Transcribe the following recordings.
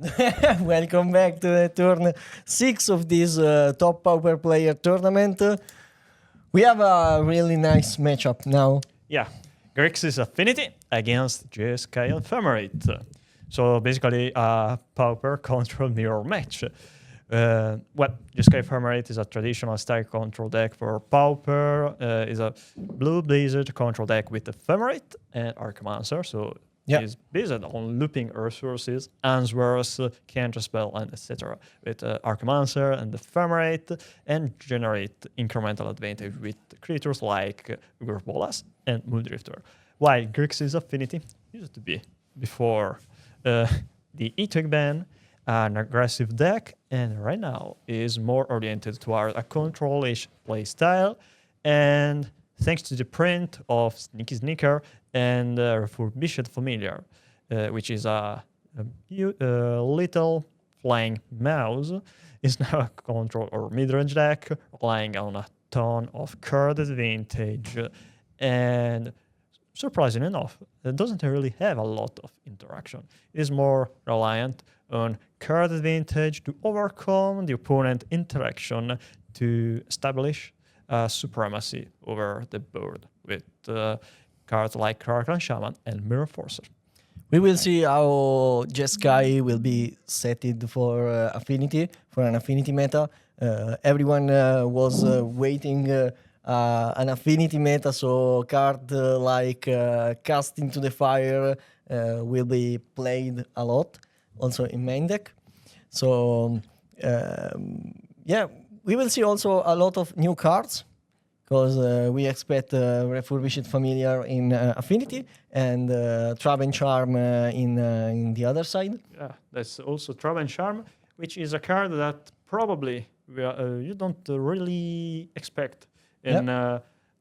Welcome back to the turn 6 of this top Pauper player tournament. We have a really nice matchup now. Yeah, Grixis Affinity against Jeskai Ephemerate. So basically, Pauper control mirror match. Jeskai Ephemerate is a traditional style control deck for Pauper. Is a blue blizzard control deck with Ephemerate and Archmancer. So it's based on looping resources, answers, counterspell, and etc. With Archmancer and Ephemerate, and generate incremental advantage with creatures like Gurbolas and Moondrifter. While Grixis Affinity used to be before the E-Twig ban, an aggressive deck, and right now is more oriented toward a control-ish playstyle. And thanks to the print of Sneaky Sneaker and Refurbished Familiar, which is a little flying mouse, is now a control or mid-range deck, relying on a ton of card advantage. And surprisingly enough, it doesn't really have a lot of interaction. It is more reliant on card advantage to overcome the opponent interaction to establish supremacy over the board with cards like Kraken Shaman and Mirror Forcer. We will see how Jeskai will be setted for Affinity, for an Affinity meta. Everyone was waiting an Affinity meta, so card like Cast into the Fire will be played a lot, also in main deck. So we will see also a lot of new cards, because we expect Refurbished Familiar in Affinity and Trap and Charm in the other side. Yeah, that's also Trap and Charm, which is a card that probably you don't really expect in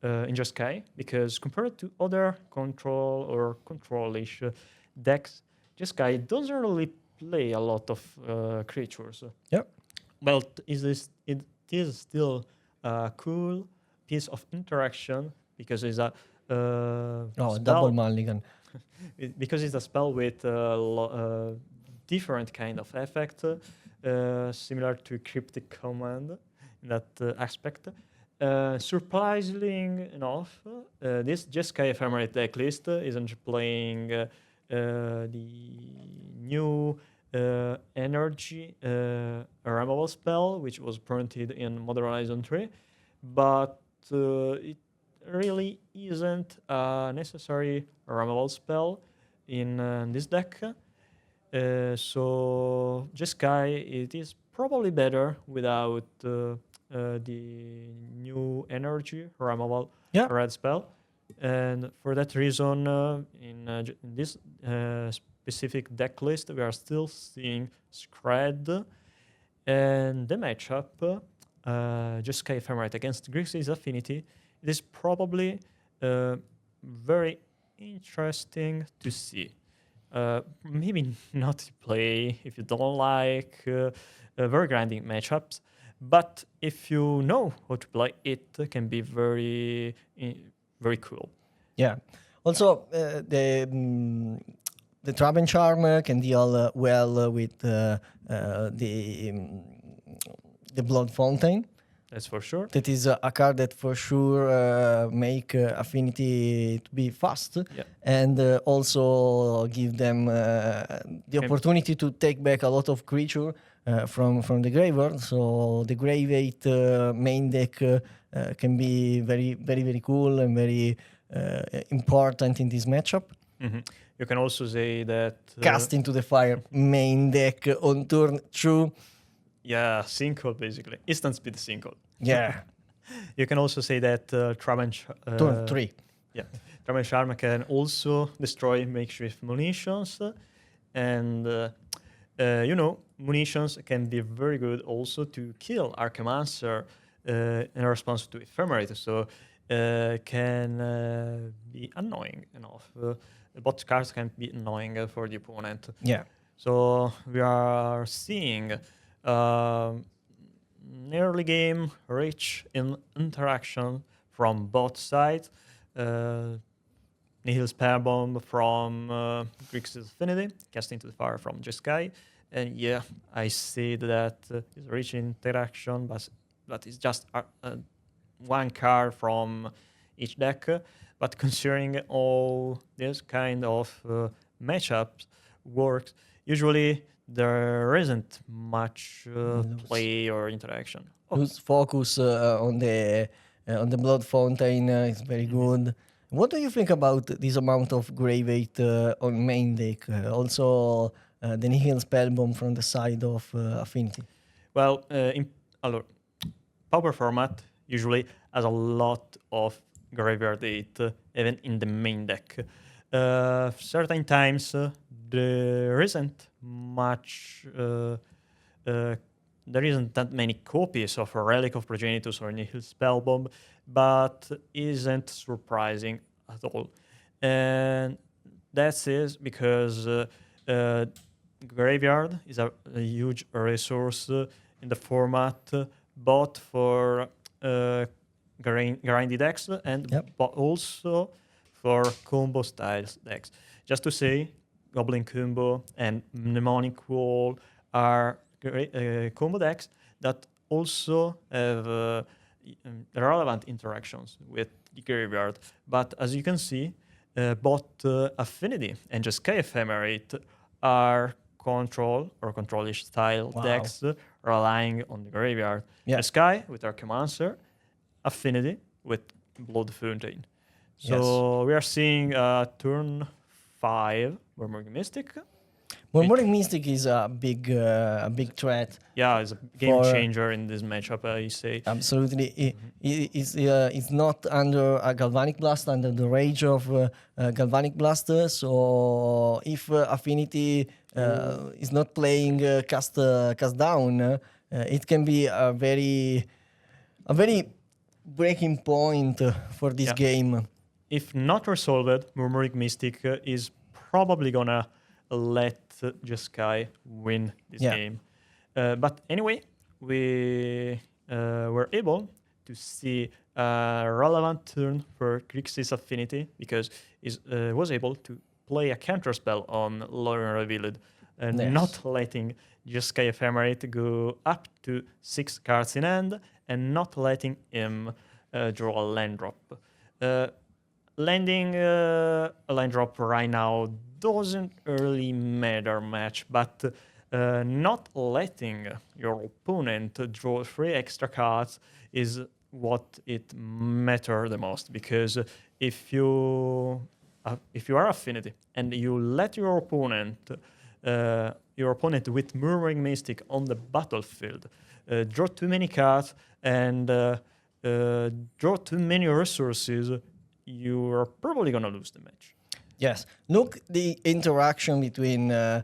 Jeskai, because compared to other control or control-ish decks, Jeskai doesn't really play a lot of creatures. Yeah. But it is still cool piece of interaction, because it's a double mulligan. Because it's a spell with different kind of effect, similar to Cryptic Command in that aspect. Surprisingly enough, this Jeskai Ephemerate deck list isn't playing the new energy removal spell, which was printed in Modern Horizon 3, but it really isn't a necessary removal spell in this deck. So Jeskai, it is probably better without the new energy removal red spell. And for that reason, in this specific deck list, we are still seeing Scred. And the matchup, Jeskai Ephemerate against Grixis Affinity, it is probably very interesting to see. Maybe not to play if you don't like very grinding matchups, but if you know how to play, it can be very cool. Yeah. Also, the Trap and Charm can deal well with the Blood Fountain. That's for sure. That is a card that for sure make Affinity to be fast, and also give them the opportunity to take back a lot of creature from the graveyard. So the Grave 8 main deck can be very cool and very important in this matchup. Mm-hmm. You can also say that Cast into the Fire main deck on turn 2. Yeah, single basically. Instant speed single. Yeah. You can also say that turn 3. Yeah. Trap and Charm can also destroy makeshift munitions. And, munitions can be very good also to kill Archmancer in response to Ephemerate. So can be annoying enough. Bot cards can be annoying for the opponent. Yeah. So we are seeing early game rich in interaction from both sides. Nihil Spare Bomb from Grixis Affinity, Cast into the Fire from Jeskai, And yeah, I see that it's rich in interaction, but it's just one card from each deck. But considering all this kind of matchups works, usually there isn't much play or interaction. Whose focus on the blood fountain is very good. What do you think about this amount of grave 8 on main deck? Also, the Nihil Spellbomb from the side of Affinity. Well, Pauper format usually has a lot of graveyard 8, even in the main deck. Certain times there isn't much. There isn't that many copies of a Relic of Progenitus or Nihil Spellbomb, but isn't surprising at all. And that is because Graveyard is a huge resource in the format, both for grindy decks and but also for combo styles decks. Just to say, Goblin Combo and Mnemonic Wall are combo decks that also have relevant interactions with the graveyard. But as you can see, both Affinity and Jeskai Ephemerate are control-ish style decks relying on the graveyard. Jeskai with Archemancer, Affinity with Blood Fountain. So we are seeing turn 5 Murmuring Mystic. Murmuring Mystic is a big threat. Yeah, it's a game changer in this matchup, I say. Absolutely. It's not under a Galvanic Blast, under the rage of Galvanic Blast. So if Affinity is not playing cast down, it can be a very breaking point for this game. If not resolved, Murmuring Mystic is probably gonna let Jeskai win this game. But anyway, we were able to see a relevant turn for Grixis Affinity because it was able to play a counterspell on Lauren Revealed, not letting Jeskai Ephemerate go up to 6 cards in hand and not letting him draw a land drop. Landing a land drop right now doesn't really matter much, but not letting your opponent draw 3 extra cards is what it matters the most. Because if you are Affinity and you let your opponent with Murmuring Mystic on the battlefield draw too many cards and draw too many resources, you are probably gonna lose the match. Yes. Look, the interaction between the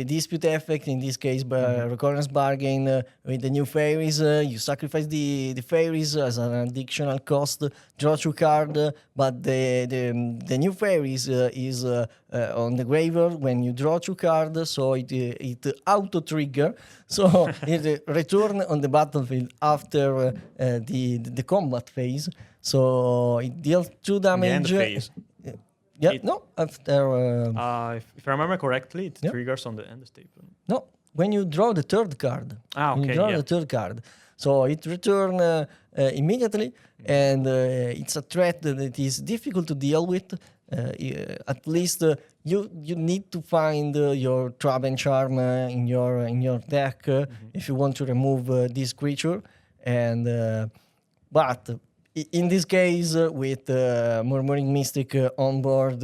dispute effect, in this case, Recurrence Bargain with the new fairies. You sacrifice the fairies as an additional cost, draw 2 cards, but the new fairies is on the graveyard when you draw 2 cards, so it auto-trigger. So it return on the battlefield after the combat phase. So it deals 2 damage. The end phase. After... if I remember correctly, it triggers on the end staple. No, when you draw the 3rd card. When you draw the 3rd card. So it returns immediately, and it's a threat that is difficult to deal with. At least you need to find your Trap and Charm in your deck if you want to remove this creature. And but in this case, with Murmuring Mystic on board,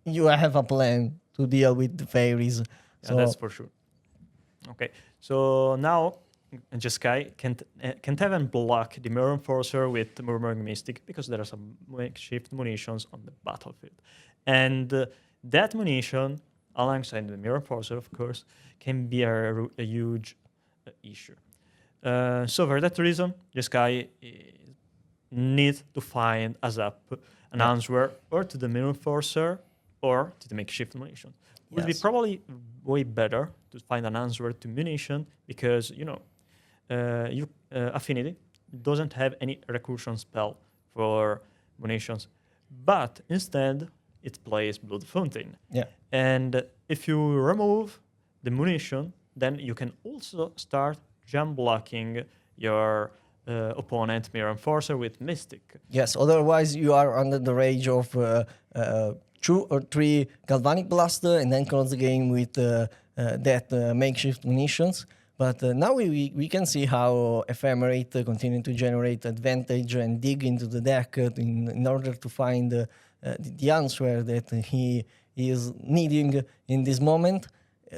you have a plan to deal with the fairies. So that's for sure. Okay, so now Jeskai can't even block the Mirror Enforcer with Murmuring Mystic because there are some makeshift munitions on the battlefield. And that munition, alongside the Mirror Enforcer, of course, can be a huge issue. So for that reason, Jeskai need to find an answer or to the Mirror Enforcer or to the makeshift munition. It would be probably way better to find an answer to munition because, Affinity doesn't have any recursion spell for munitions, but instead it plays Blood Fountain. And if you remove the munition, then you can also start jump blocking your opponent Mirror Enforcer with Mystic. Yes, otherwise you are under the rage of 2 or 3 Galvanic Blaster and then close the game with that makeshift munitions. But now we can see how Ephemerate continue to generate advantage and dig into the deck in order to find the answer that he is needing in this moment.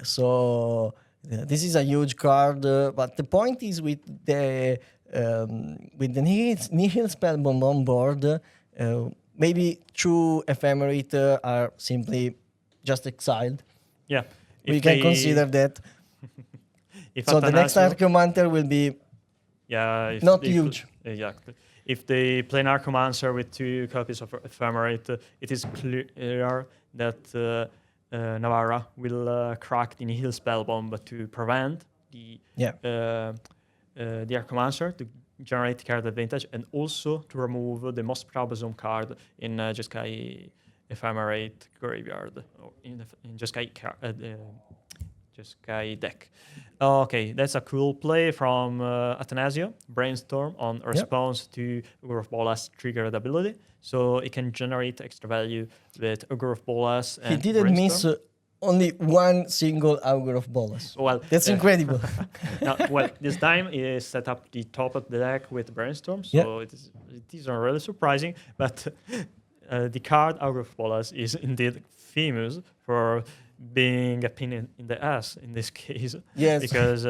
So this is a huge card, but the point is with the Nihil Spellbomb on board, maybe 2 Ephemerate are simply just exiled. Yeah. We can consider that. So the next Archomancer will be not huge. Exactly. If they play an Archomancer with 2 copies of Ephemerate, it is clear that Navarra will crack the Nihil Spellbomb to prevent the Archomancer to generate card advantage and also to remove the most troublesome card in Jeskai Ephemerate graveyard or in Jeskai deck. Okay, that's a cool play from Athanasio. Brainstorm on response to Ogre of Bolas triggered ability. So it can generate extra value with Ogre of Bolas. He didn't miss only one single Ogre of Bolas. Well, that's incredible. This time he set up the top of the deck with Brainstorm. So it is not really surprising. But the card Ogre of Bolas is indeed famous for being a pain in the ass in this case. Yes. Because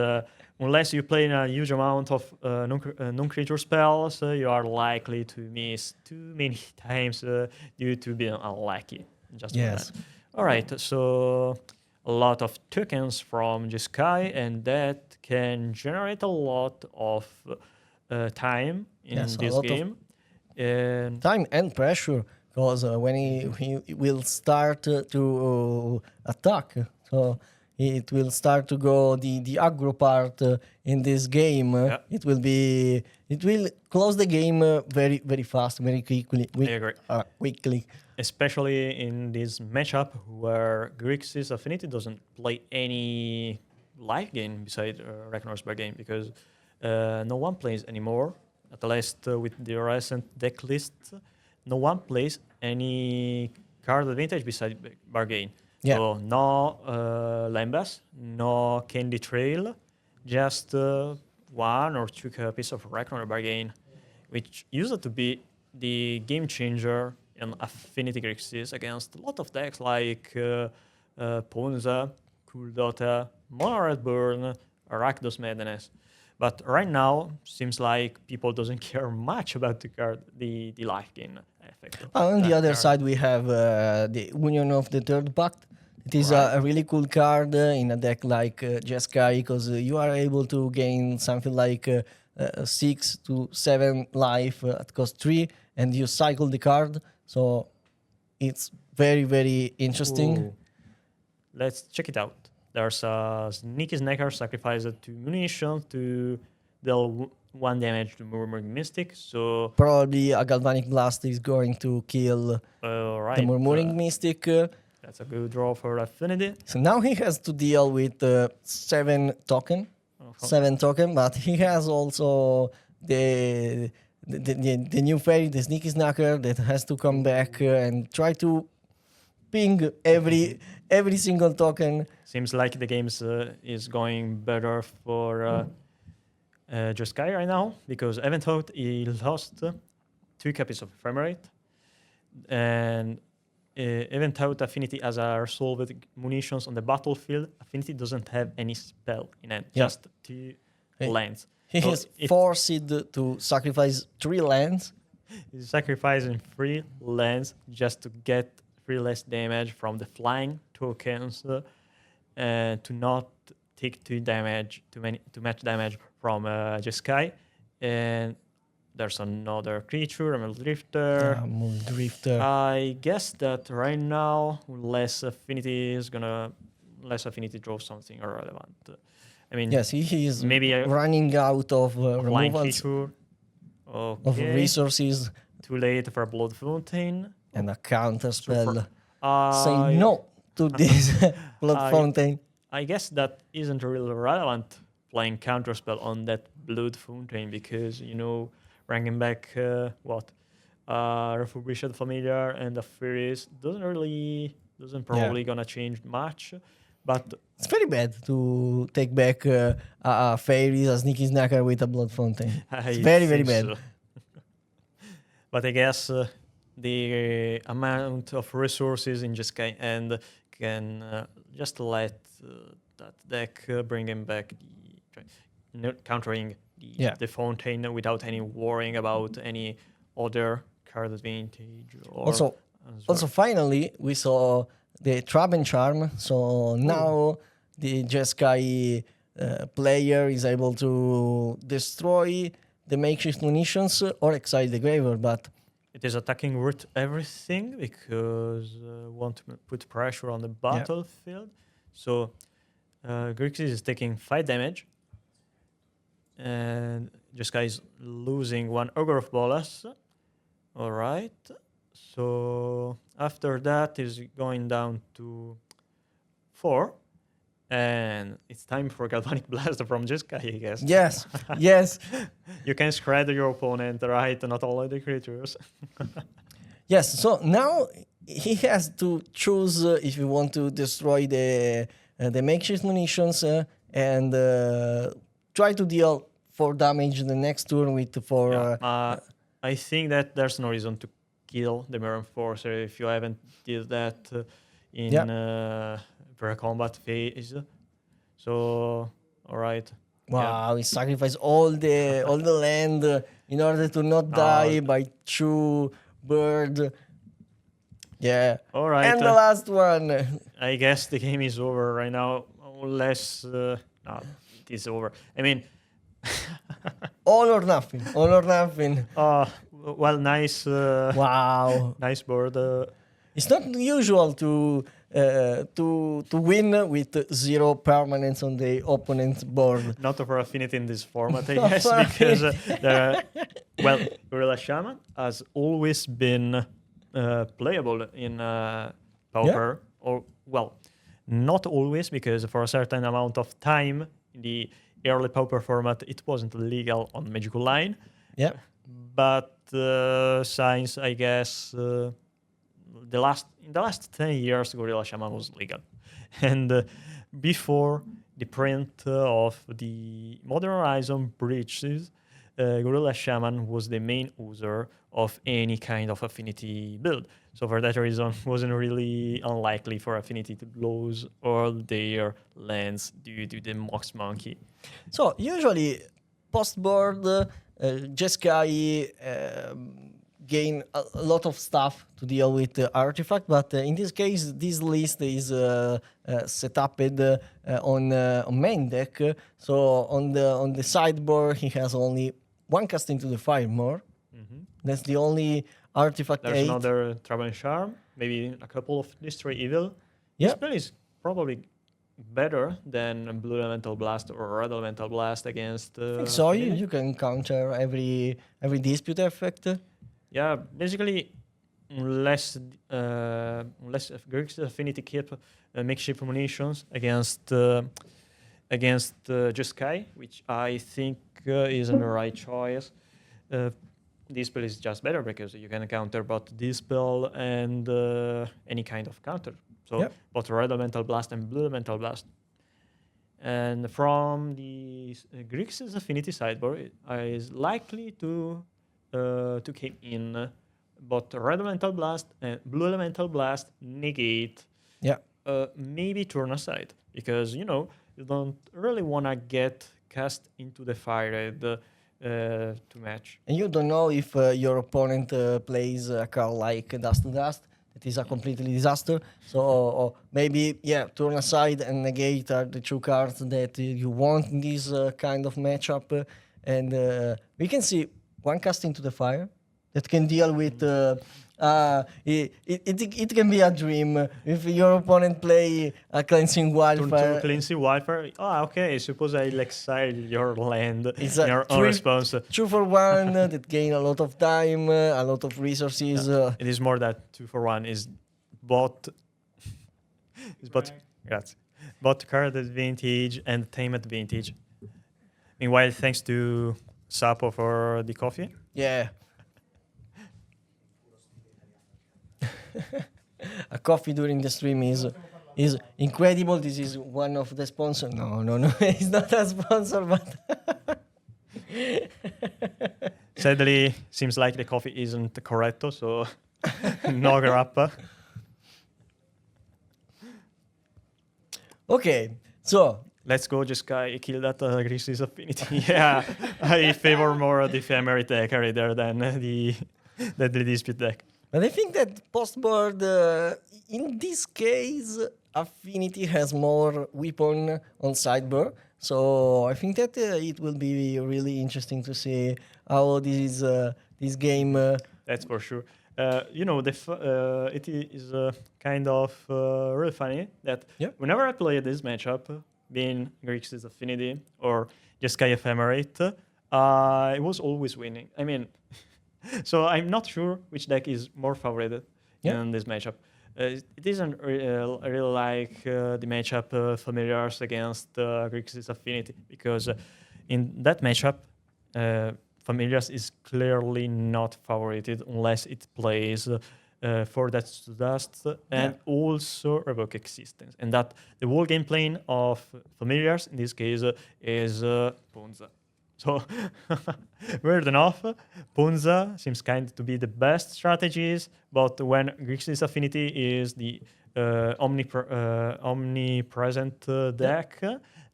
unless you play a huge amount of non-creature spells, you are likely to miss too many times due to being unlucky. Just yes. All right, so a lot of tokens from Jeskai, and that can generate a lot of time in this game. And time and pressure. Because when he will start to attack, so it will start to go the aggro part in this game. It will close the game very fast, very quickly. I agree. Quickly. Especially in this matchup where Grixis Affinity doesn't play any life game beside Reckoner's Bar game because no one plays anymore. At least with the recent deck list. No one plays any card advantage beside Bargain. Yeah. So no Lambas, no Candy Trail, just 1 or 2 copies of Reckoner Bargain, which used to be the game changer in Affinity Grixis against a lot of decks like Ponza, Cool Dota, Mono Red Burn, Rakdos Madness. But right now, seems like people doesn't care much about the card, the life gain effect. On the other side, we have the Union of the Third Pact. It is a really cool card in a deck like Jeskai, because you are able to gain something like 6 to 7 life at cost 3, and you cycle the card. So it's very interesting. Ooh. Let's check it out. There's a Sneaky Snacker sacrificed 2 munition to deal 1 damage to Murmuring Mystic. So probably a Galvanic Blast is going to kill the Murmuring Mystic. That's a good draw for Affinity. So now he has to deal with 7 token. 7 token, but he has also the new fairy, the Sneaky Snacker, that has to come back and try to ping every single token. Seems like the game is going better for Jeskai right now, because Event Out he lost 2 copies of Ephemerate, and Event Out Affinity as a resolved munitions on the battlefield. Affinity doesn't have any spell in it, just 2 lands. He is forced to sacrifice 3 lands. He's sacrificing 3 lands just to get 3 less damage from the flying tokens, and to not take too much damage from Jeskai. And there's another creature, a Drifter. Drifter. I guess that right now, less affinity draws something irrelevant. I mean, yes, he is maybe running out of removals of resources. Too late for a Blood Fountain. And a counter spell. Say no to this Blood Fountain. I guess that isn't really relevant playing counterspell on that Blood Fountain because, ranking back Refurbished Familiar and the Fairies doesn't probably gonna change much. But it's very bad to take back a Fairies, a Sneaky Snacker with a Blood Fountain. It's very, very bad. So. But I guess the amount of resources in Jeskai and can just let that deck bring him back, countering the Fountain without any worrying about any other card advantage. Also, finally, we saw the Trap and Charm. So now the Jeskai player is able to destroy the makeshift munitions or excite the graveyard, but it is attacking with everything because want to put pressure on the battlefield. So Grixis is taking 5 damage, and Jeskai is losing 1 Ogre of Bolas. All right. So after that is going down to 4. And it's time for Galvanic Blast from Jeskai, I guess. Yes, yes. You can shred your opponent, right? Not only the creatures. Yes, so now he has to choose if he want to destroy the makeshift munitions and try to deal 4 damage the next turn with 4... I think that there's no reason to kill the Mirror Enforcer if you haven't did that in... per combat phase. So, all right. Wow, he sacrificed all the land in order to not die by 2 bird. Yeah. All right. And the last one. I guess the game is over right now, unless no, it is over. I mean, all or nothing. All or nothing. Well, nice. Wow. Nice board. It's not usual to win with 0 permanents on the opponent's board. Not for Affinity in this format, I guess, because Gorilla Shaman has always been playable in Pauper, or not always, because for a certain amount of time in the early Pauper format, it wasn't legal on Magical Line. Yeah, but since I guess. In the last 10 years, Gorilla Shaman was legal. And before the print of the Modern Horizon breaches, Gorilla Shaman was the main user of any kind of Affinity build. So for that reason, it wasn't really unlikely for Affinity to lose all their lands due to the Mox Monkey. So usually, post-board, Jeskai gain a lot of stuff to deal with the artifact, but in this case, this list is set up on main deck. So on the sideboard, he has only 1 cast into the fire more. Mm-hmm. That's the only artifact. There's another Trap and Charm, maybe a couple of Destroy Evil. Yeah, this spell is probably better than Blue Elemental Blast or Red Elemental Blast against. I think so. You can counter every dispute effect. Yeah, basically, unless Grixis Affinity keep makeshift munitions against Jeskai, which I think isn't the right choice. This spell is just better because you can counter both this spell and any kind of counter. So both Red Elemental Blast and Blue Elemental Blast. And from the Grixis Affinity sideboard, is likely to keep in both Red Elemental Blast and Blue Elemental Blast negate. Yeah. Maybe turn aside because you don't really want to get cast into the fire to match. And you don't know if your opponent plays a card like Dust to Dust. It is a completely disaster. So maybe turn aside and negate are the 2 cards that you want in this kind of matchup. And we can see 1 cast into the fire that can deal with it can be a dream if your opponent play a Cleansing Wildfire. Cleansing Wildfire. Okay. Suppose I exile your land it's in your own response. 2 for 1 that gain a lot of time, a lot of resources. It is more that 2 for 1 is bought. Grazie. both card advantage and time advantage. Meanwhile, thanks to Sapo for the coffee. Yeah. A coffee during the stream is incredible. This is one of the sponsors. No, it's not a sponsor, but Sadly, seems like the coffee isn't corretto, so no grappa. Okay, so let's go, just kill that Grixis Affinity. Yeah, I favor more the Ephemerate deck rather than the Deadly Dispute deck. But I think that postboard, in this case, Affinity has more weapon on sideboard. So I think that it will be really interesting to see how this game. That's for sure. It is kind of really funny that whenever I play this matchup, being Grixis Affinity or Jeskai Ephemerate, I was always winning. I mean, so I'm not sure which deck is more favored in this matchup. It isn't really like the matchup Familiars against Grixis Affinity, because in that matchup, Familiars is clearly not favorited unless it plays for that to dust and also Revoke Existence. And that the whole game plan of Familiars in this case is Ponza. So, weird enough, Ponza seems kind to be the best strategies, but when Grixis Affinity is the omnipresent deck,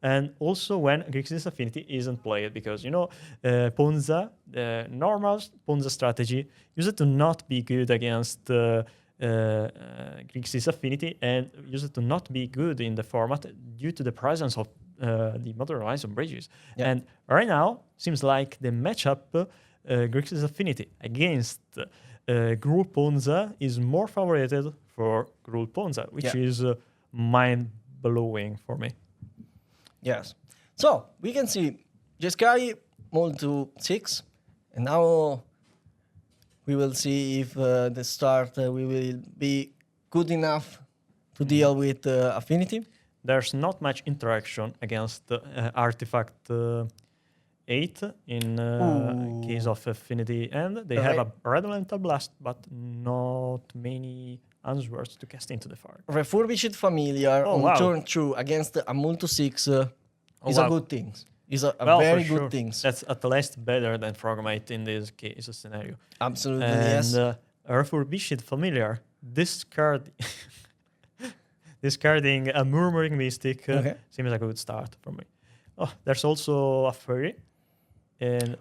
and also when Grixis Affinity isn't played, because, Ponza, the normal Ponza strategy, used to not be good against Grixis Affinity, and used to not be good in the format due to the presence of the Modern Horizon bridges. And right now, seems like the matchup Grixis Affinity against Gruul Ponza is more favored for Gruul Ponza, which is mind-blowing for me. Yes. So, we can see Jeskai moved to 6, and now we will see if the start we will be good enough to deal with Affinity. There's not much interaction against Artifact 8 in case of Affinity, and they have a Red Elemental Blast, but not many answers to cast into the fire. Refurbished Familiar on turn 2 against a Multi 6 is a good thing. Is a very good thing. That's at least better than Frogmite in this case scenario. Absolutely, yes. And Refurbished Familiar, discarding a Murmuring Mystic seems a good start for me. Oh, there's also a Fairy. And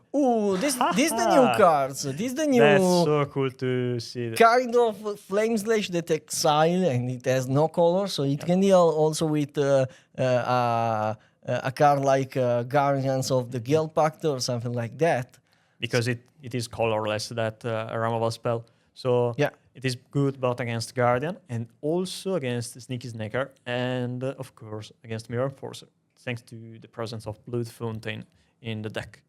this the new cards. This the new. That's so cool to see. Kind of Flame Slash that exile, and it has no color, so it can deal also with a card like Guardians of the Guild Pact or something like that. Because it is colorless, that removal spell. So it is good both against Guardian and also against Sneaky Snaker, and of course against Mirror Enforcer, thanks to the presence of Blood Fountain in the deck.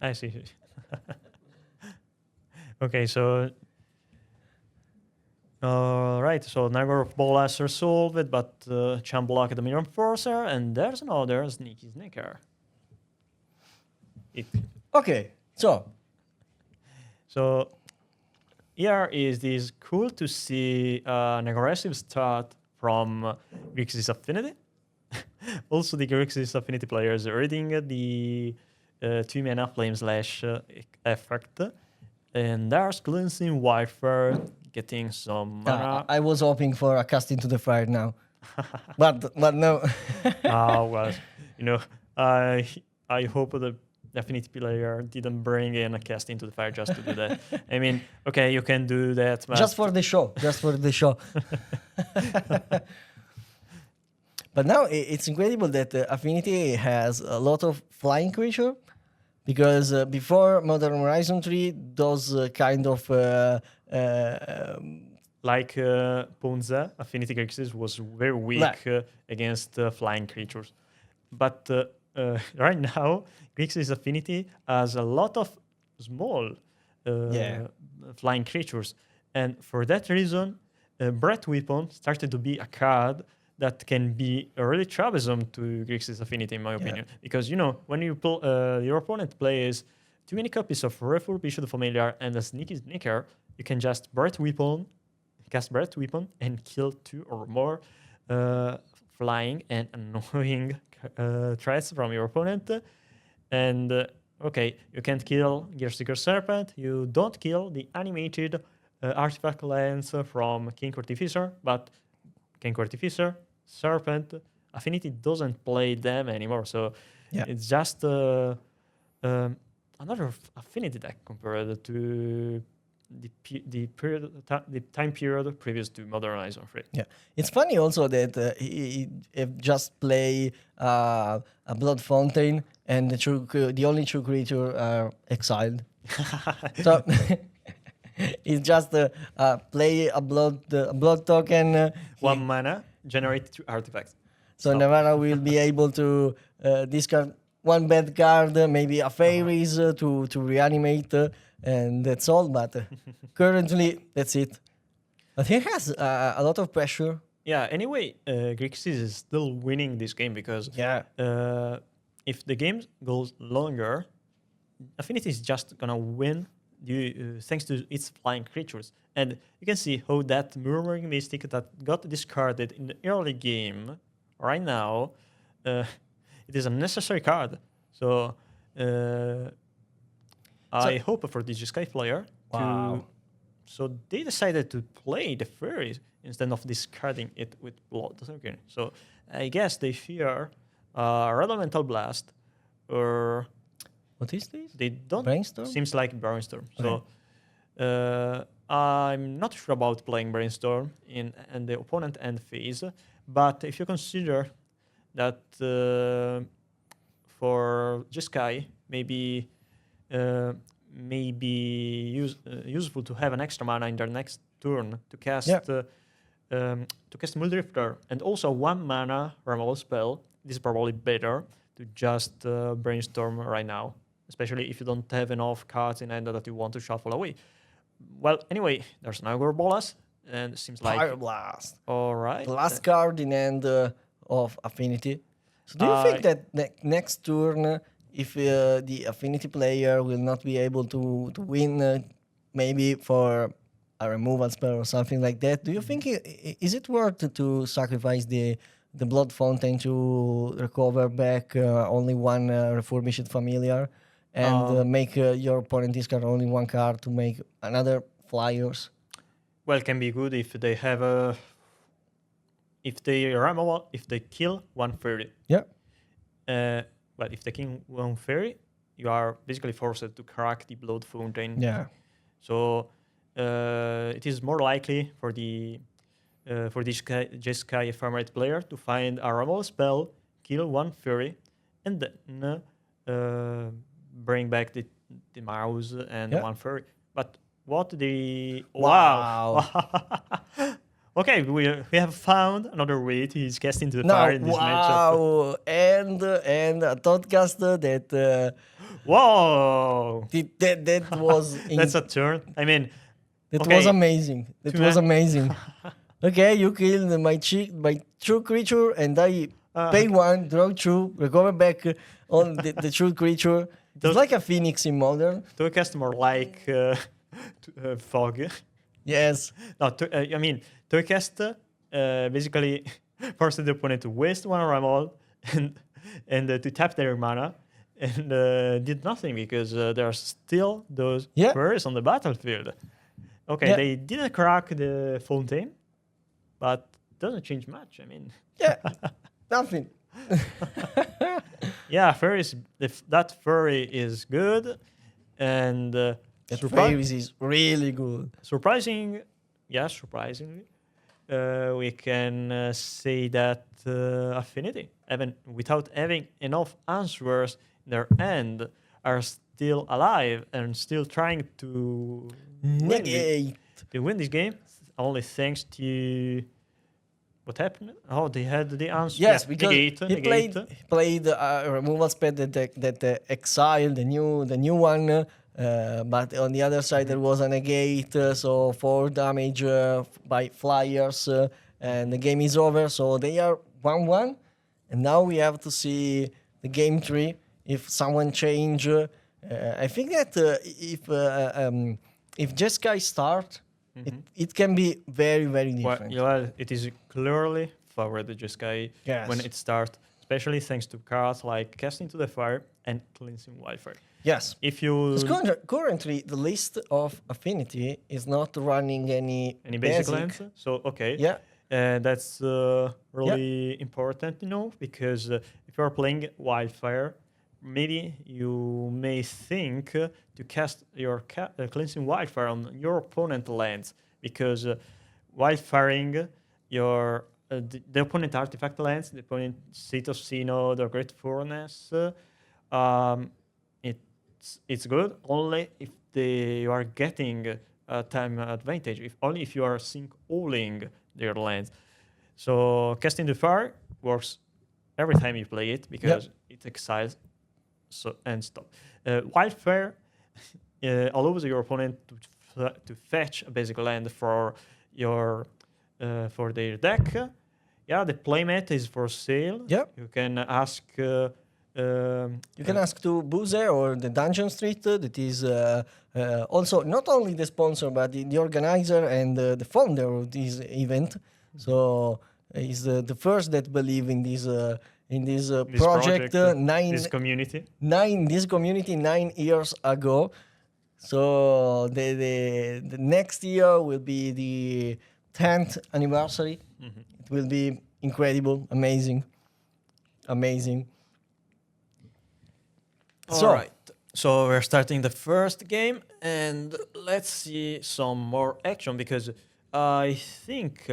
I see. Okay, so right, so number of bolas are solved, but Champ blocked the Mirror Enforcer, and there's another Sneaky Snaker. Okay, so here is this cool to see an aggressive start from Grixis Affinity. Also, the Grixis Affinity players are reading the 2 mana Flame Slash effect, and there's Cleansing Wildfire getting some mana. I was hoping for a cast into the fire now, but no. Well, I hope the Affinity player didn't bring in a cast into the fire just to do that. I mean, okay, you can do that, but just for the show. But now it's incredible that Affinity has a lot of flying creature, because before Modern Horizon 3, those kind of like Ponza, Affinity Grixis was very weak against flying creatures. But right now, Grixis Affinity has a lot of small flying creatures. And for that reason, Breath Weapon started to be a card that can be really troublesome to Grixis Affinity, in my opinion. Because, when you your opponent plays too many copies of Refurbished Familiar and a Sneaky Sneaker, you can just cast Breath Weapon, and kill 2 or more flying and annoying threats from your opponent. And, you can't kill Gearseeker Serpent, you don't kill the animated artifact lands from King Artificer, but King Artificer, Serpent, Affinity doesn't play them anymore, so it's just another Affinity deck compared to the time period previous to Modern Horizon 3. Yeah, it's funny also that he just play a Blood Fountain and the only true creature are exiled. So it's just play a blood token. 1 mana, generate 2 artifacts. So Navara will be able to discard 1 bad card, maybe a fairies to reanimate, and that's all. But currently, that's it. But he has a lot of pressure. Yeah, anyway, Grixis is still winning this game because if the game goes longer, Affinity is just going to win thanks to its flying creatures. And you can see how that Murmuring Mystic that got discarded in the early game, right now, it is a necessary card. So I hope for the Sky player so they decided to play the fairies instead of discarding it with blood. Okay. So I guess they fear Red Elemental Blast or... What is this? They don't... Brainstorm? Seems like Brainstorm. Okay. So I'm not sure about playing Brainstorm in the opponent end phase, but if you consider that for Jeskai, maybe useful to have an extra mana in their next turn to cast Muldrifter, and also 1 mana removal spell. This is probably better to just Brainstorm right now, especially if you don't have enough cards in hand that you want to shuffle away. Well, anyway, there's Nagor Bolas, and it seems like... Fire Blast. All right. The last card in hand of Affinity. So do you think that next turn, if the Affinity player will not be able to win, maybe for a removal spell or something like that, do you think is it worth to sacrifice the Blood Fountain to recover back only 1 Refurbished Familiar and make your opponent discard only 1 card to make another Flyers? Well, it can be good if they have if they kill 1 fairy. Yeah. But if they kill 1 fairy, you are basically forced to crack the Blood Fountain. Yeah. So it is more likely for the Jeskai Ephemerate player to find a removal spell, kill 1 fairy, and then bring back the mouse and 1 fairy. But what the... Wow. Okay, we have found another way to use cast into the fire in this matchup. And a Thoughtcaster that... Whoa! That was... That's a turn. I mean... That was amazing. That was amazing. Okay, you killed my true creature, and I pay 1, draw 2, recover back on the true creature. It's like a phoenix in Modern. Thoughtcaster more like Fog. Yes. No, I mean, Thoughtcaster basically forced the opponent to waste 1 removal and to tap their mana, and did nothing because there are still those fairies on the battlefield. Okay, they didn't crack the fountain, but doesn't change much. I mean, nothing. Yeah, fairies. If that fairy is good, and that fairies is really good. Surprisingly, we can say that Affinity, even without having enough answers in their end, are still alive and still trying to win this game. only thanks to what happened. Oh, they had the answer. Yes, Yeah, because he played removal spell that exile the new one. But on the other side there was a negate, so 4 damage by flyers, and the game is over. So they are 1-1, and now we have to see the game tree if someone change. I think that if Jeskai start, it can be very, very different. Well, it is clearly favored Jeskai when it starts, especially thanks to cards like Casting to the Fire and Cleansing Wildfire. Yes. If you currently the list of Affinity is not running any basic lands, so okay. Yeah. That's really important to know, because if you are playing Wildfire, maybe you may think to cast your Cleansing Wildfire on your opponent lands, because Wildfiring your the opponent artifact lands, the opponent Seat of Synod or Great Furnace, it's good only if you are getting a time advantage, only if you are sinkhole-ing their lands. So Casting the Fire works every time you play it, because it exiles and stop. Wildfire allows your opponent to fetch a basic land for their deck. Yeah, the playmat is for sale. Yeah. You can ask. You can ask to Boose or the Dungeon Street. That is also not only the sponsor but the organizer and the founder of this event. So he's the first that believe in this project. This community 9 years ago. So the next year will be the 10th anniversary. It will be incredible, amazing. All right. So we're starting the first game, and let's see some more action, because I think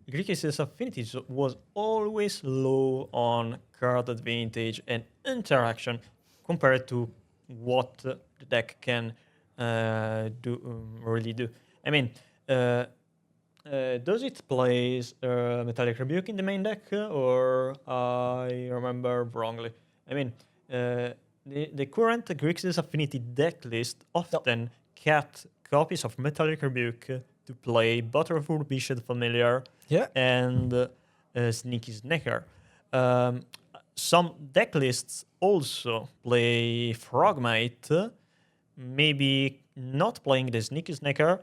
Greek's Affinities was always low on card advantage and interaction compared to what the deck can really do. I mean, does it play Metallic Rebuke in the main deck, or I remember wrongly? I mean, the current Grixis Affinity deck list often kept copies of Metallic Rebuke to play Butterfur Bishop Familiar and Sneaky Snacker. Some deck lists also play Frogmite, maybe not playing the Sneaky Snacker,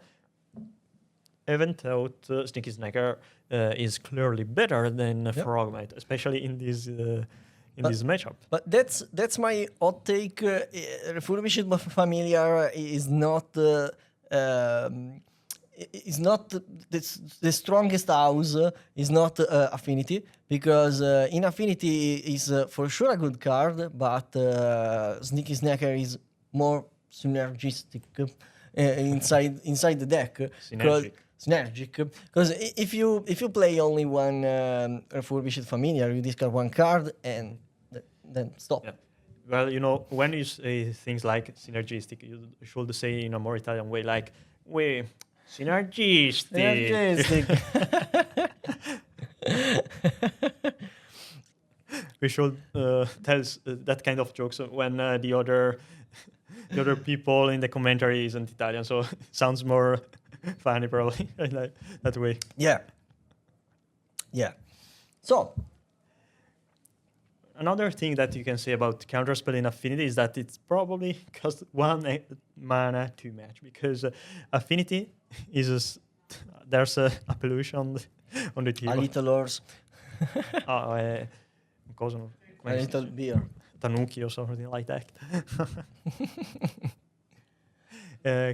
even though Sneaky Snacker is clearly better than Frogmite, especially in this matchup. But that's my hot take. Refurbished Familiar is not the strongest house. Is not Affinity, because in Affinity is for sure a good card, but Sneaky Snacker is more synergistic inside the deck. Synergic, because if you play only one Refurbished Familiar, you discard one card and then stop. Yeah. Well, when you say things like synergistic, you should say in a more Italian way, like synergistic. We should tell that kind of jokes when the other people in the commentary isn't Italian, so it sounds more funny probably like that way. Yeah. So another thing that you can say about Counterspell in Affinity is that it's probably cost 1 mana to match, because Affinity is there's a pollution on the table. A little horse. A little beer. Tanuki or something like that.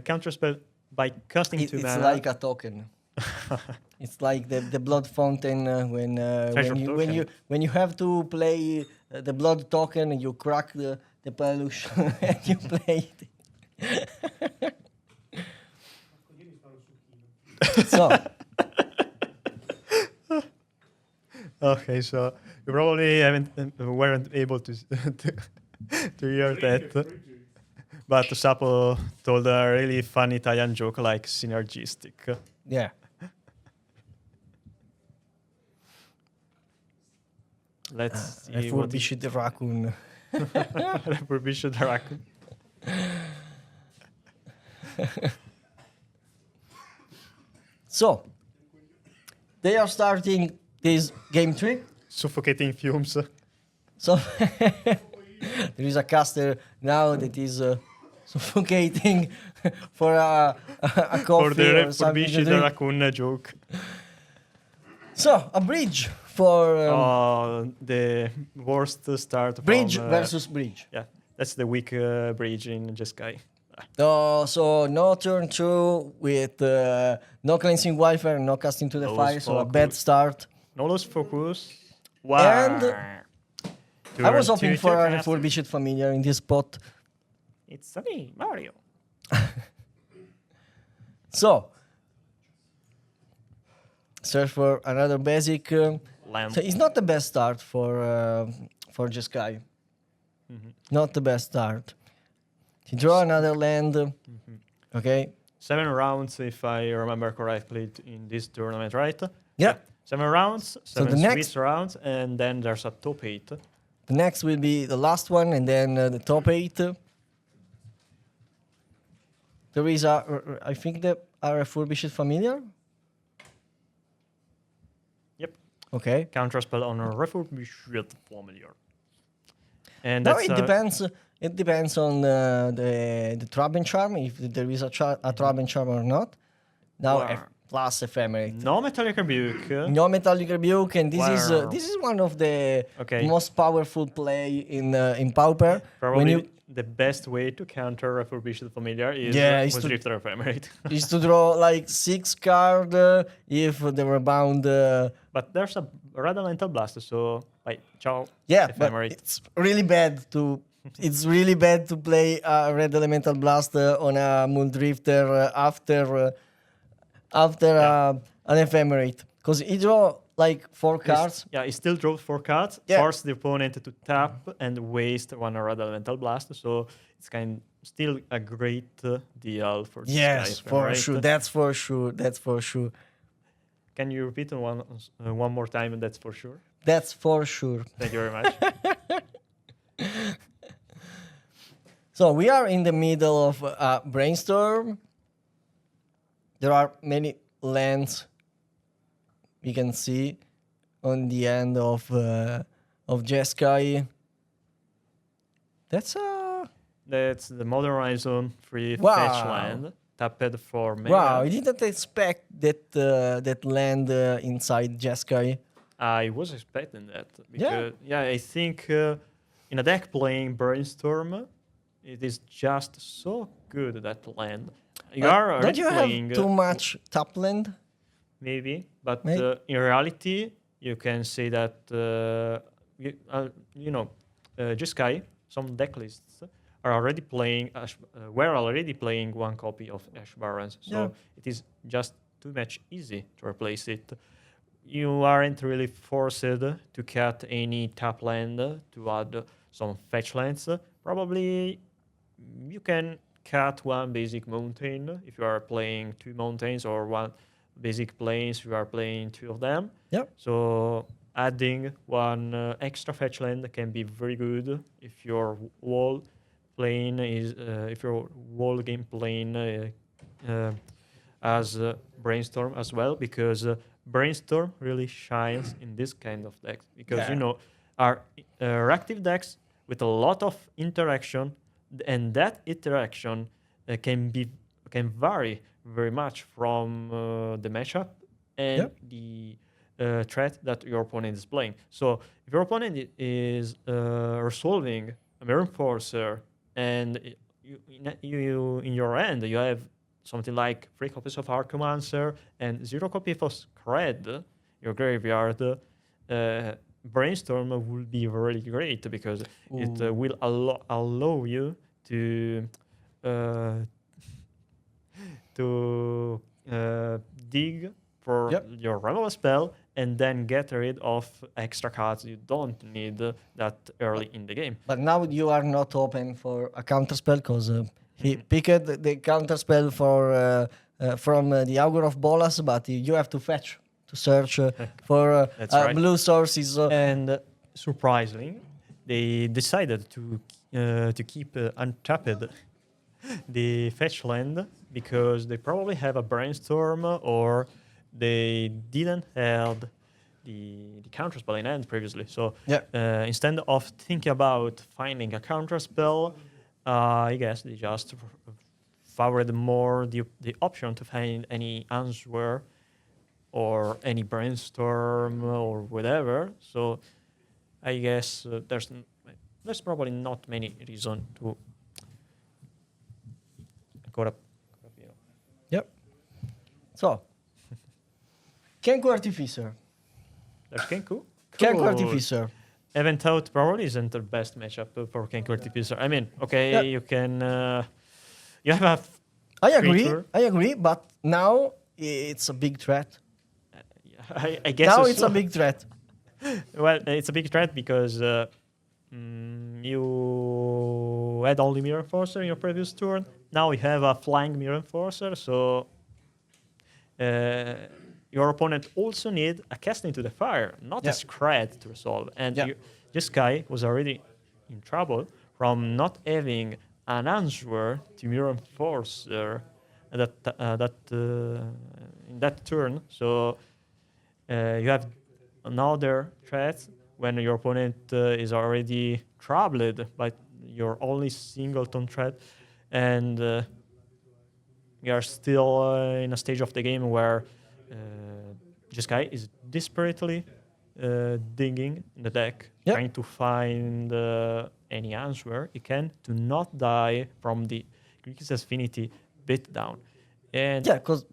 Counterspell by costing 2 mana. It's like a token. It's like the blood fountain when you have to play the blood token, you crack the pollution and you play it. So. Okay, so you probably weren't able to hear that. But Sapo told a really funny Italian joke like synergistic. Yeah. Let's see. Refurbish the raccoon. Refurbish the raccoon. So, they are starting this game 3. Suffocating fumes. So, there is a caster now that is suffocating for a coffee For the or something Refurbish to the drink. raccoon joke. So, a bridge for The worst start. bridge from, versus bridge. Yeah, that's the weak bridge in Jeskai. So no turn 2 with no cleansing wildfire, no casting to the Those fire, so a bad focus. start. No loss focus. And Turn I was two hoping to for a cast. refurbished familiar in this spot. It's me, Mario. So, search for another basic. Lamp. So it's not the best start for Jeskai. Not the best start. He draw another land. Okay. 7 rounds, if I remember correctly, in this tournament, right? Yeah. 7 rounds, So 7 the next- Swiss rounds, and then there's a top 8. The next will be the last one, and then the top 8. There is I think a refurbished familiar. Yep. Okay. Counterspell on a refurbished familiar. And Now that's it depends. It depends on the Trap and Charm, if there is a Trap and Charm or not. Now Wow. plus Ephemerate. no Metallic Rebuke. No Metallic Rebuke, and Wow. this is one of the Okay. most powerful play in Pauper. Probably the best way to counter refurbished familiar is Yeah, with to- Drifter Ephemerate. is to draw like 6 card if the rebound. But there's a Red Elemental Blast, so like, ciao. Yeah, but Ephemerate. it's really bad to. It's really bad to play a Red Elemental Blast on a Moon Drifter after an Ephemerate, because he draw like 4 cards. Yeah, he still draws 4 cards, Yeah. force the opponent to tap and waste 1 Red Elemental Blast, so it's still a great deal for this Yes, guy. for right? sure. That's for sure. That's for sure. Can you repeat one more time? That's for sure. That's for sure. Thank you very much. So we are in the middle of a brainstorm. There are many lands we can see on the end of Jeskai. That's That's the Modern Horizon free Wow. fetch land, tapped for mana. wow. I didn't expect that land inside Jeskai. I was expecting that because I think in a deck playing Brainstorm, it is just so good that land. You are Don't already you playing have too much top land? maybe, but Maybe. In reality, you can say that Jeskai, some deck lists are already playing. Were already playing 1 copy of Ash Barons, so Yeah. it is just too much easy to replace it. You aren't really forced to cut any tap land to add some fetch lands. Probably you can cut 1 basic mountain if you are playing 2 mountains, or 1 basic plains if you are playing 2 of them. Yep. So adding 1 extra fetch land can be very good if your wall plane is if your wall game plane has Brainstorm as well, because Brainstorm really shines in this kind of decks, because are reactive decks with a lot of interaction, and that interaction can vary very much from the matchup and the threat that your opponent is playing. So if your opponent is resolving a Mirror Forcer, and you in your hand you have something like 3 copies of Archmancer and 0 copies of Scred, your graveyard, Brainstorm will be really great, because it will allow you to dig for your removal spell and then get rid of extra cards you don't need that early in the game. But now you are not open for a counterspell, because he picked the counterspell from the Augur of Bolas, but you have to fetch to search for That's right. blue sources. And surprisingly, they decided to keep untapped the fetch land because they probably have a brainstorm or they didn't have the counter spell in hand previously. So instead of thinking about finding a counter spell, I guess they just favored more the option to find any answer or any brainstorm or whatever. So I guess there's probably not many reason to go up. Yep. So, Kenku Artificer. There's Kenku. Kenku Artificer. Event out probably isn't the best matchup for Kenku Artificer. I mean, okay, you can. You have a. I agree, but now it's a big threat. I guess now it's a big threat. Well, it's a big threat because you had only Mirror Enforcer in your previous turn. Now you have a flying Mirror Enforcer, so your opponent also need a cast into the fire, not a scred to resolve. And this guy was already in trouble from not having an answer to Mirror Enforcer in that turn. So you have another threat when your opponent is already troubled by your only singleton threat, and you are still in a stage of the game where this guy is desperately digging in the deck, trying to find any answer he can to not die from the Grixis Affinity beatdown. And because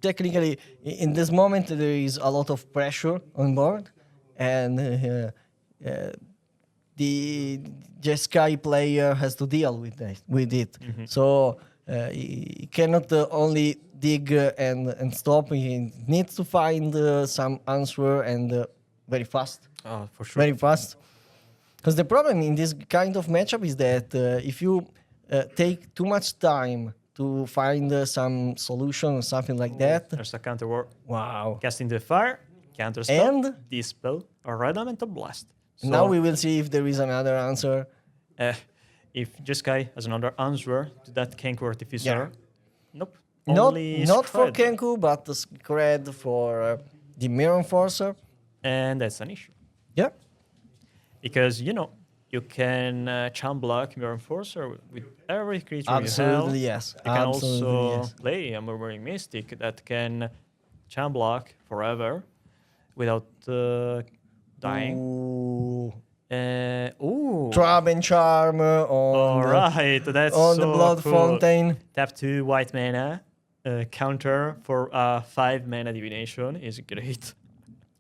technically in this moment there is a lot of pressure on board, and the Jeskai player has to deal with it. Mm-hmm. So he cannot only dig and stop. He needs to find some answer, and very fast. Oh, for sure. Very fast. Because the problem in this kind of matchup is that if you take too much time to find some solution or something like that. There's a counter war. Wow. Casting the fire, counter spell, and dispel, or red elemental blast. So now we will see if there is another answer. If this guy has another answer to that Kenku Artificer, nope. Not for Kenku, but the scred for the Mirror Enforcer. And that's an issue. Yeah. Because, you can charm block Mirror Enforcer with every creature Absolutely, you have. yes. You can also play a Murmuring Mystic that can charm block forever without dying. Ooh. Ooh. Trap and Charm that's on so the Blood cool. Fountain. Tap 2 white mana, counter for 5 mana divination is great.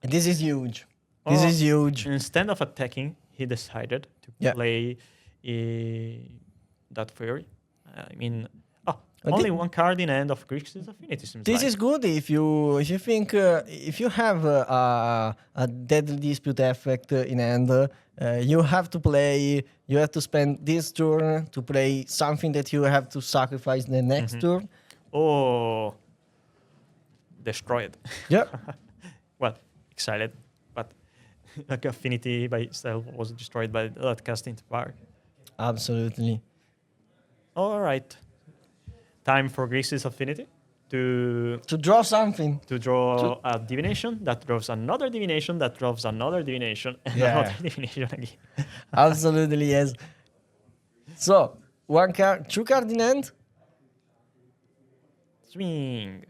This is huge. This is huge. Instead of attacking, he decided to play that Fury. Only one card in hand of Grixis Affinity seems This is good if you think if you have a Deadly Dispute effect in hand, you have to spend this turn to play something that you have to sacrifice the next turn. Oh, destroyed. Yeah. Well, excited, but Affinity by itself was destroyed by that casting to fire. Absolutely. All right. Time for Grixis Affinity to draw something. To draw a divination that draws another divination that draws another divination and another divination again. Absolutely, yes. So, 2 card in hand. Swing.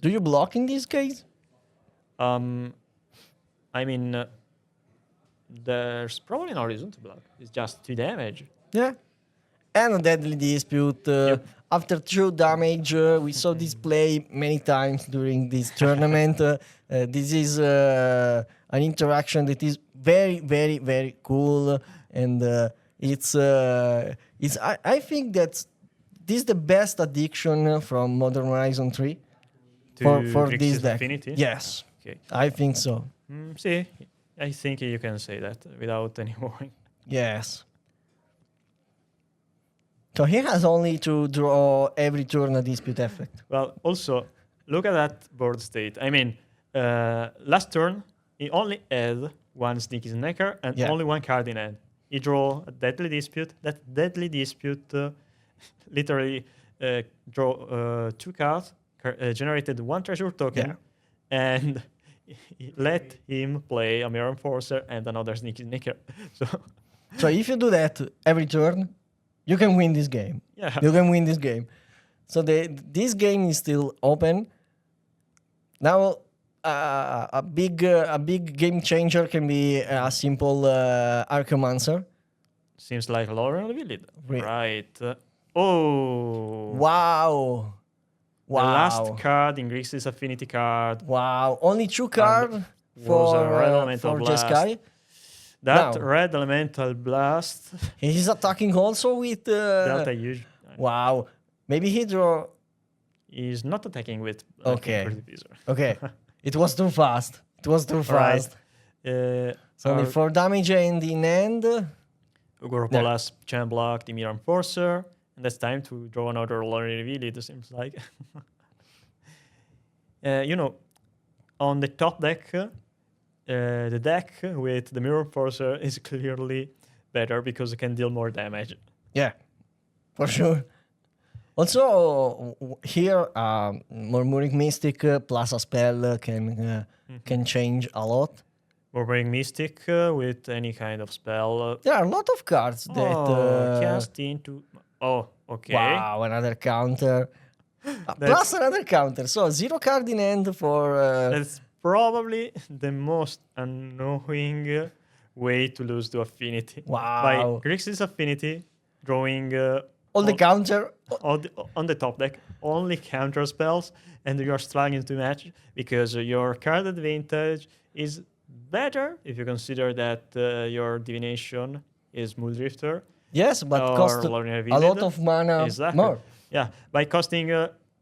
Do you block in this case? There's probably no reason to block. It's just 2 damage. Yeah. And a Deadly Dispute. After 2 damage, we saw this play many times during this tournament. This is an interaction that is very, very, very cool. And I think that this is the best addiction from Modern Horizon 3 for this deck. Affinity? Yes. Okay. I think so. See, I think you can say that without any worry. Yes. So he has only to draw every turn a dispute effect. Well, also, look at that board state. Last turn, he only had one Sneaky Snacker and only one card in hand. He drew a Deadly Dispute. That Deadly Dispute literally draw 2 cards, generated 1 treasure token, and let him play a Mirror Enforcer and another Sneaky Snacker. So if you do that every turn, you can win this game. Yeah. You can win this game. So this game is still open. Now, a big game changer can be a simple Archaeomancer. Seems like Lauren revealed. Right. Oh. Wow. The last card in Grixis Affinity card. Wow. Only 2 cards for Jeskai. That Red Elemental Blast. He's attacking also with Delta Huge. Wow. Maybe he draw. He's not attacking with Okay. It was too fast. It was too fast. Right. So only 4 damage in the end. Ugoropolas Chain Block, the Mirror Enforcer. And that's time to draw another Lorry Reveal, it seems like. On the top deck, the deck with the Mirror Enforcer is clearly better because it can deal more damage. Yeah, for sure. Also, here, Murmuring Mystic plus a spell can change a lot. Murmuring Mystic with any kind of spell. There are a lot of cards that... cast into... Oh, okay. Wow, another counter. Plus another counter. So 0 card in hand for... That's probably the most annoying way to lose to Affinity. Wow. By Grixis Affinity, drawing... all the counter... on the top deck, only counter spells, and you're struggling to match because your card advantage is better if you consider that your divination is Mooldrifter. Yes, but costs a lot of mana more. Yeah, by costing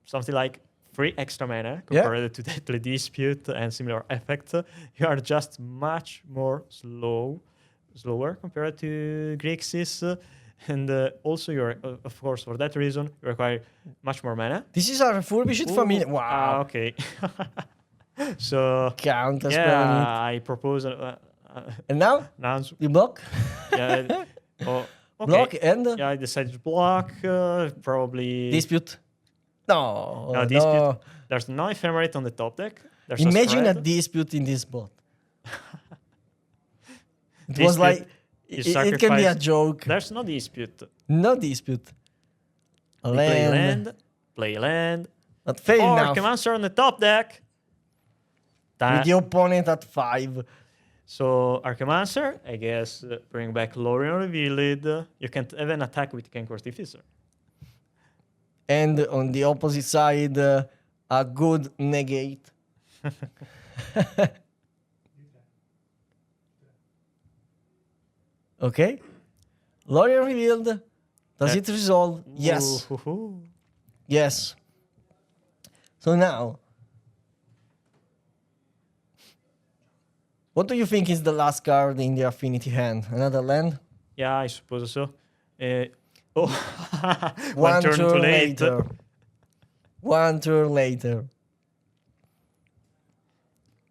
something like 3 extra mana compared to Deadly Dispute and similar effects, you are just much more slower compared to Grixis. And also, you're of course, for that reason, you require much more mana. This is a refurbished familiar. Wow. Okay. So counter spell. I propose. And now you block. Yeah. Okay. Block and I decided to block. Probably dispute. No, dispute. No. There's no ephemerate on the top deck. There's Imagine a dispute in this spot. It was like. It can be a joke. There's no dispute. No dispute. Play land. But fair enough. Archaeomancer on the top deck. With the opponent at 5. So Archaeomancer, I guess, bring back Lorien Revealed. You can't even attack with Kenku Artificer. And on the opposite side, a good negate. Okay. Lorien Revealed. Does it resolve? Yes. Yes. So now, what do you think is the last card in the Affinity hand? Another land? Yeah, I suppose so. One turn too late. Later. 1 turn later.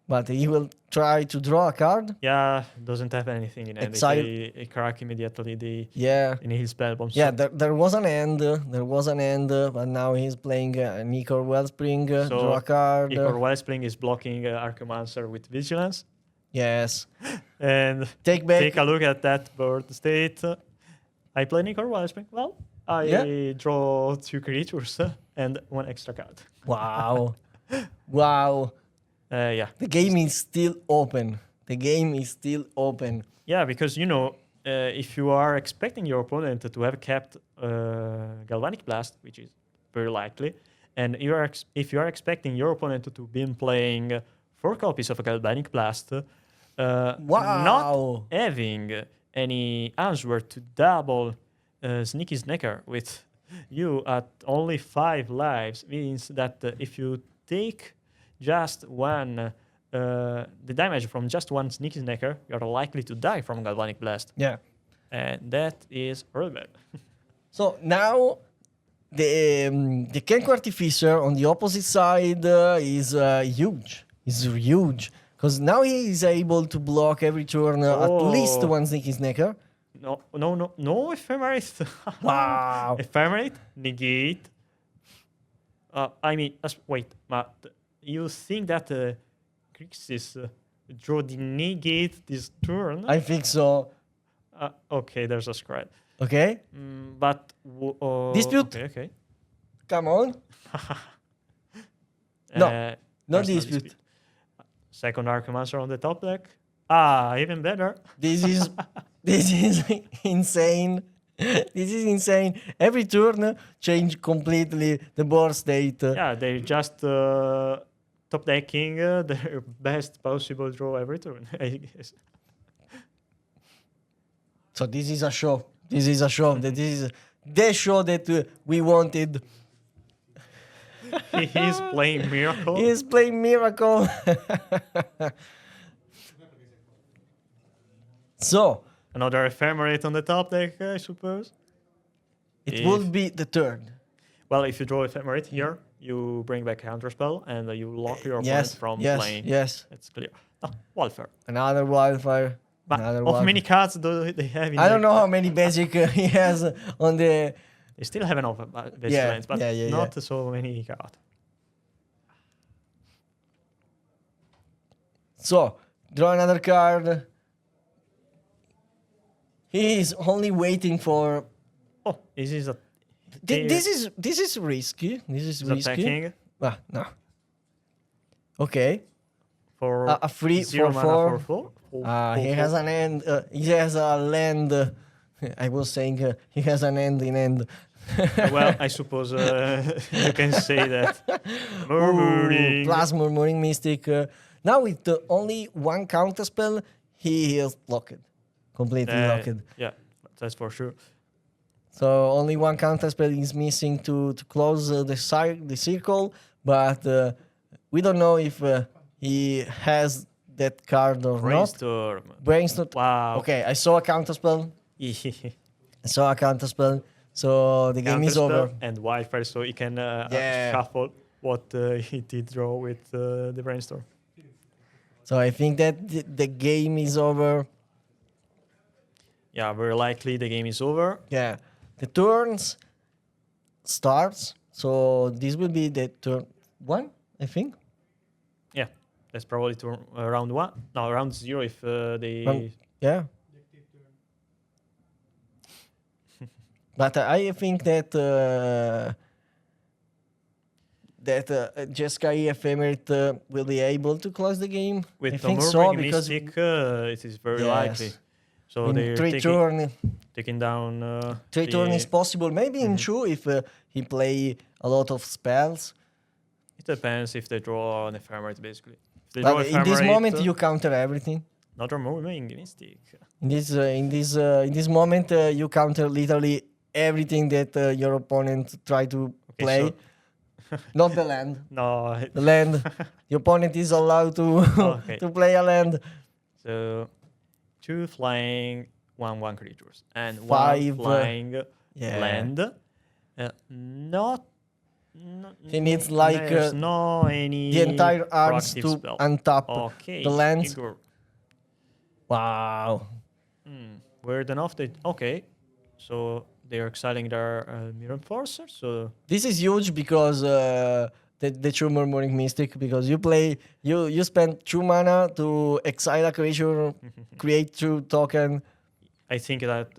But he will try to draw a card. Yeah, doesn't have anything in hand. He crack immediately in his spell bomb. Yeah, there was an end. But now he's playing an Ichor Wellspring. Draw a card. Ichor Wellspring is blocking Archaeomancer with Vigilance. Yes. And take a look at that board state. I play Ichor Wellspring. Well, I draw 2 creatures and 1 extra card. Wow. Wow. Yeah. The game is still open. Yeah, because, if you are expecting your opponent to have kept Galvanic Blast, which is very likely, and if you are expecting your opponent to be playing 4 copies of a Galvanic Blast, not having any answer to double Sneaky Snacker with you at only 5 lives means that if you take just one, the damage from just one Sneaky Snacker, you're likely to die from Galvanic Blast. Yeah. And that is really bad. So now the Kenku Artificer on the opposite side is huge. It's huge. Because now he is able to block every turn at least one Sneaky Snacker. No ephemerate. Wow. Ephemerate, negate. Wait, but you think that Grixis draw the negate this turn? I think so. Okay, there's a scratch. Okay. But dispute. Okay. Come on. No, not dispute. Second Archmancer on the top deck. Even better. This is insane. This is insane. Every turn change completely the board state. Yeah, they just top decking their best possible draw every turn, I guess. So this is a show. This is a show. This is the show that we wanted. He is playing Miracle. He is playing Miracle. So another ephemerate on the top deck, I suppose. It will be the turn. Well, if you draw ephemerate here, you bring back counterspell and you lock your opponent from playing. Yes, it's clear. Wildfire. Another wildfire. But how many cards do they have? I don't know how many basic he has on the. They still have enough basic lands, but not so many cards. So draw another card. He is only waiting for. Oh, this is a. This is risky. This is risky. Attacking. No. Okay. For a free 4/4. He has an end. He has a land. I was saying he has an end in end. Well, I suppose you can say that. Murmuring. Plus Murmuring Mystic. Now with only one counterspell, he is locked. Completely locked. Yeah, that's for sure. So only one counterspell is missing to close the circle, but we don't know if he has that card or Brainstorm. not. Brainstorm. Wow. Okay, I saw a counterspell. So the game is over. And wildfire, so he can shuffle what he did draw with the brainstorm. So I think that the game is over. Yeah, very likely the game is over. Yeah, the turns starts. So this will be the turn 1, I think. Yeah, that's probably round 1. No, round 0 if they. Yeah. But I think that Jeskai Ephemerate will be able to close the game. With I the think so, because Mystic, it is very likely. So in they're taking down. 3 turns is possible. Maybe in 2 if he play a lot of spells. It depends if they draw an ephemerate, basically. If they But draw in this moment, you counter everything. Not removing Mystic. In this moment, you counter literally everything that your opponent try to play. So not the land. No. The land. The opponent is allowed to play a land. So 2 flying, 1/1 creatures, and 5 1 flying land. He needs like the entire arms to untap the lands. Igor. Wow. Weird enough. So they are exiling their Mirror Enforcer. So this is huge because the true Murmuring Mystic, because you spend 2 mana to exile a creature, create 2 token. I think that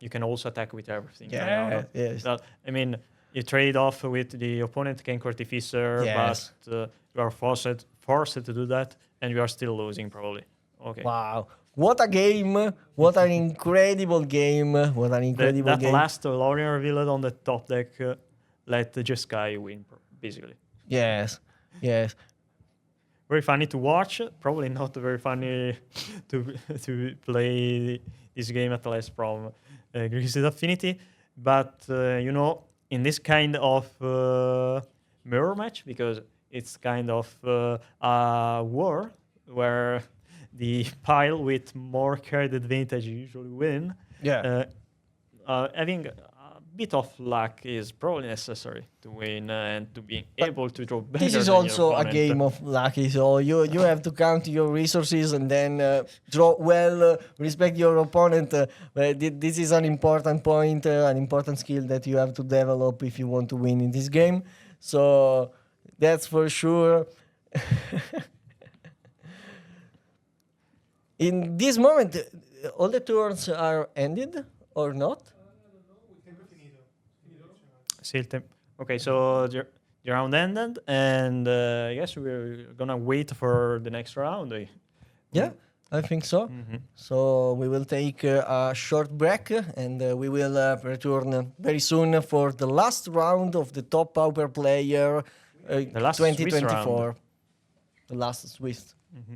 you can also attack with everything. Yeah, yes. I mean, you trade off with the opponent can Cortificer, but you are forced to do that, and you are still losing probably. Okay. Wow. What a game! What an incredible game! What an incredible game! That last Lorien revealed on the top deck let the Jeskai win, basically. Yes. Very funny to watch. Probably not very funny to play this game at least from Grixis Affinity. But, in this kind of mirror match, because it's kind of a war where the pile with more card advantage usually win. Yeah. Having bit of luck is probably necessary to win and to be able to draw better. This is than also your a opponent. game of lucky, so you have to count your resources and then draw well, respect your opponent. But this is an important point, an important skill that you have to develop if you want to win in this game. So that's for sure. In this moment, all the turns are ended or not? Okay, so the round ended, and I guess we're gonna wait for the next round. Yeah, I think so. So we will take a short break, and we will return very soon for the last round of the top Pauper player The last Swiss 2024. round. The last Swiss. Mm-hmm.